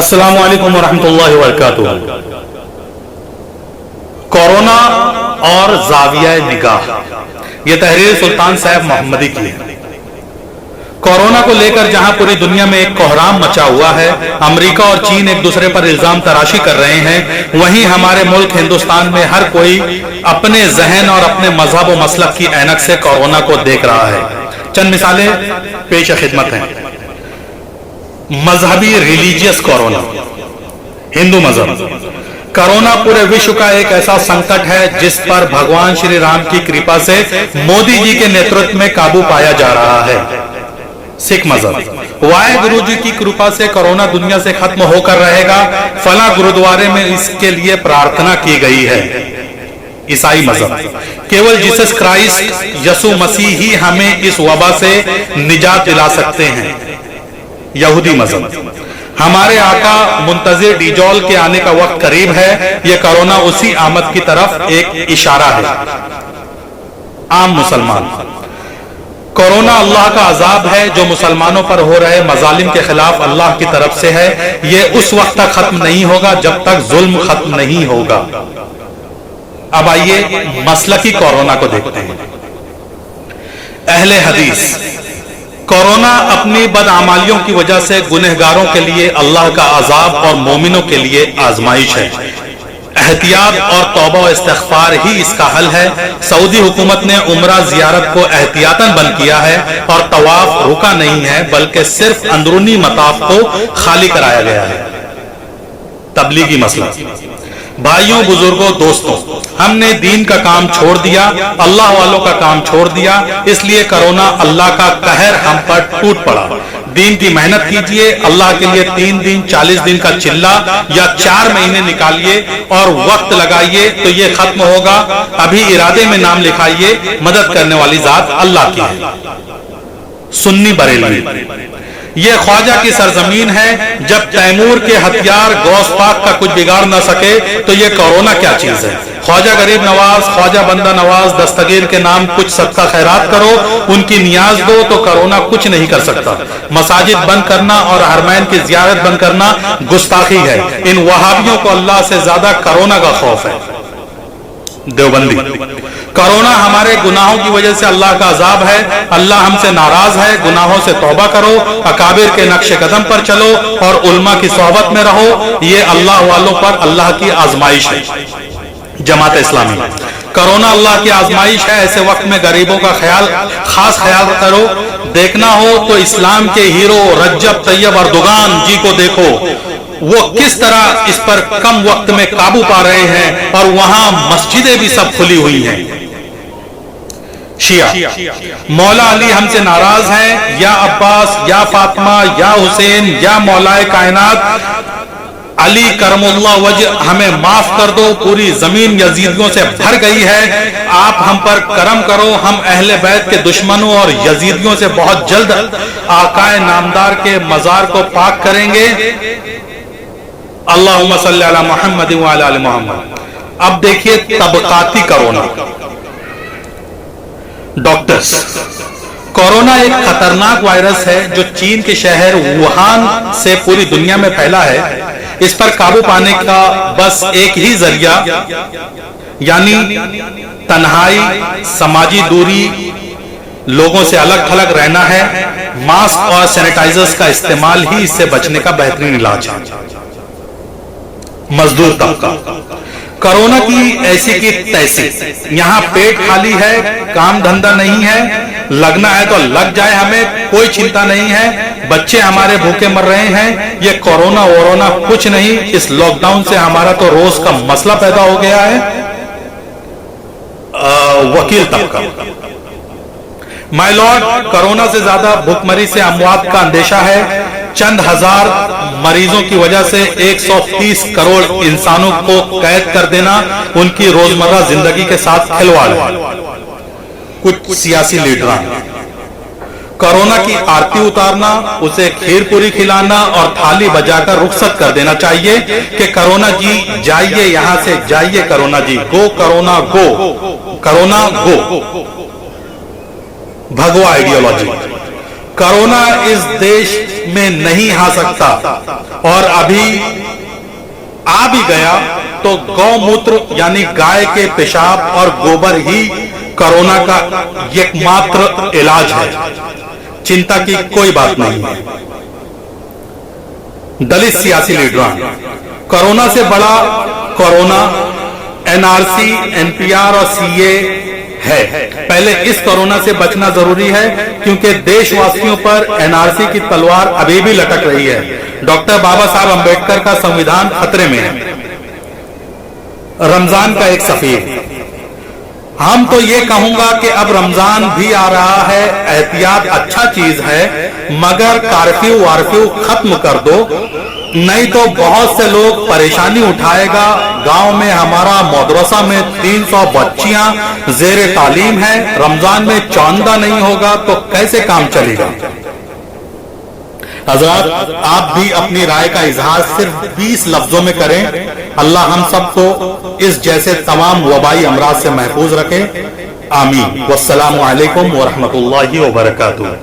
अस्सलामु अलैकुम वरहमतुल्लाहि वबरकातुहू। कोरोना और जाविया निगाह, यह तहरीर सुल्तान साहब मोहम्मदी की है। कोरोना को लेकर जहां पूरी दुनिया में एक कोहराम मचा हुआ है, अमेरिका और चीन एक दूसरे पर इल्जाम तराशी कर रहे हैं, वहीं हमारे मुल्क हिंदुस्तान में हर कोई अपने जहन और अपने मजहब व मसलक की ऐनक से कोरोना को देख रहा है। चंद मिसालें पेश खिदमत हैं। मजहबी रिलीजियस कोरोना, हिंदू मजहब। कोरोना पूरे विश्व का एक ऐसा संकट है जिस पर भगवान श्री राम की कृपा से मोदी जी के नेतृत्व में काबू पाया जा रहा है। सिख मजहब, वाहे गुरु जी की कृपा से कोरोना दुनिया से खत्म होकर रहेगा, फला गुरुद्वारे में इसके लिए प्रार्थना की गई है। ईसाई मजहब, केवल जीसस क्राइस्ट यसु मसीह ही हमें इस वबा से निजात दिला सकते हैं। यहूदी मजहब, हमारे आका मुंतजिर डिजॉल के आने का वक्त करीब है, यह कोरोना उसी आमद की तरफ एक इशारा है। आम मुसलमान, कोरोना अल्लाह का अजाब है जो मुसलमानों पर हो रहे मजालिम के खिलाफ अल्लाह की तरफ से है। यह उस वक्त तक खत्म नहीं होगा जब तक जुल्म खत्म नहीं होगा। अब आइए मसलकी कोरोना को देखते हैं। अहले हदीस, कोरोना अपनी बदआमालियों की वजह से गुनहगारों के लिए अल्लाह का अजाब और मोमिनों के लिए आजमाइश है। एहतियात और तौबा और इस्तिग़फ़ार ही इसका हल है। सऊदी हुकूमत ने उम्रा जियारत को एहतियातन बंद किया है और तवाफ रुका नहीं है, बल्कि सिर्फ अंदरूनी मताफ को खाली कराया गया है। तबलीगी मसला, भाइयों बुजुर्गों दोस्तों, हमने दीन का काम छोड़ दिया, अल्लाह वालों का काम छोड़ दिया, इसलिए कोरोना अल्लाह का कहर हम पर टूट पड़ा। दीन की मेहनत कीजिए, अल्लाह के लिए 3 दिन 40 दिन का चिल्ला या 4 महीने निकालिए और वक्त लगाइए तो ये खत्म होगा। अभी इरादे में नाम लिखाइए, मदद करने वाली जात अल्लाह की है। सुन्नी बरेलवी, यह ख्वाजा की सरजमीन है। जब तैमूर के हथियार गौस पाक का कुछ बिगाड़ ना सके तो यह कोरोना क्या चीज है। ख्वाजा गरीब नवाज, ख्वाजा बंदा नवाज, दस्तगीर के नाम कुछ सदका खैरात करो, उनकी नियाज दो तो कोरोना कुछ नहीं कर सकता। मसाजिद बंद करना और हरमैन की जियारत बंद करना गुस्ताखी है। इन वहाबियों को अल्लाह से ज्यादा कोरोना का खौफ है। देवबंदी, कोरोना हमारे गुनाहों की वजह से अल्लाह का अजाब है। अल्लाह हमसे नाराज है, गुनाहों से तौबा करो, अकाबिर के नक्शे कदम पर चलो और उल्मा की सोहबत में रहो। ये अल्लाह वालों पर अल्लाह की आजमाइश है। जमात इस्लामी, कोरोना अल्लाह की आजमाइश है। ऐसे वक्त में गरीबों का खास ख्याल करो। देखना हो तो इस्लाम के हीरो रज्जब तैयब अर्दोगान जी को देखो, वो किस तरह इस पर कम वक्त में काबू पा रहे हैं और वहां मस्जिदें भी सब खुली हुई हैं। शिया, मौला अली हमसे नाराज हैं, या अब्बास या फातिमा या हुसैन या मौलाए कायनात अली करमुल्लाह वजह हमें माफ कर दो, पूरी जमीन यजीदियों से भर गई है, आप हम पर करम करो। हम अहले बैत के दुश्मनों और यजीदियों से बहुत जल्द आकाए नामदार के मजार को पाक करेंगे। अल्लाहुम्मा सल्ली अला मुहम्मद व अला आलि मुहम्मद। अब देखिए तबकाती कोरोना। डॉक्टर्स, कोरोना एक खतरनाक वायरस है जो चीन के शहर वुहान से पूरी दुनिया में फैला है। इस पर काबू पाने का बस एक ही जरिया यानी तन्हाई, समाजी दूरी, लोगों से अलग थलग रहना है। मास्क और सैनिटाइजर्स का इस्तेमाल ही इससे बचने का बेहतरीन इलाज है। मजदूर तबका, कोरोना की ऐसी की तैसी, यहाँ पेट खाली है, काम धंधा नहीं है, लगना है तो लग जाए, हमें कोई चिंता नहीं है। बच्चे हमारे भूखे मर रहे हैं, ये कोरोना वोरोना कुछ नहीं। इस लॉकडाउन से हमारा तो रोज का मसला पैदा हो गया है। वकील तबका, माय लॉर्ड, कोरोना से ज्यादा भूखमरी से अमवात का अंदेशा है। चंद हजार मरीजों की वजह से 130 करोड़ इंसानों को कैद कर देना उनकी रोजमर्रा जिंदगी के साथ खिलवाड़ है। कुछ सियासी लीडरान, कोरोना की आरती उतारना, उसे खीर पूरी खिलाना और थाली बजाकर रुखसत कर देना चाहिए कि कोरोना जी जाइए, यहां से जाइए, कोरोना जी गो, कोरोना गो, कोरोना गो। भगवा आइडियोलॉजी, कोरोना इस देश में नहीं आ सकता और अभी आ भी गया तो गौमूत्र यानी गाय के पेशाब और गोबर ही कोरोना का एकमात्र इलाज है। चिंता की कोई बात नहीं है। दलित सियासी लीडरान, कोरोना से बड़ा कोरोना एनआरसी, एनपीआर और सीए है। पहले इस कोरोना से बचना जरूरी है क्योंकि देशवासियों पर एनआरसी की तलवार अभी भी लटक रही है। डॉक्टर बाबा साहब अंबेडकर का संविधान खतरे में है। रमजान का एक सफीर, हम तो ये कहूंगा कि अब रमजान भी आ रहा है, एहतियात अच्छा चीज है, मगर कर्फ्यू वार्फ्यू खत्म कर दो, नहीं तो बहुत से लोग परेशानी उठाएगा। गांव में हमारा मदरसा में 300 बच्चियां जेरे तालीम है, रमजान में चौंदा नहीं होगा तो कैसे काम चलेगा। हज़रात, आप भी अपनी राय का इजहार सिर्फ 20 लफ्जों में करें। अल्लाह हम सबको इस जैसे तमाम वबाई अमराज से महफूज रखे। आमीन। वस्सलामु अलैकुम व रहमतुल्लाहि व बरकातुहू।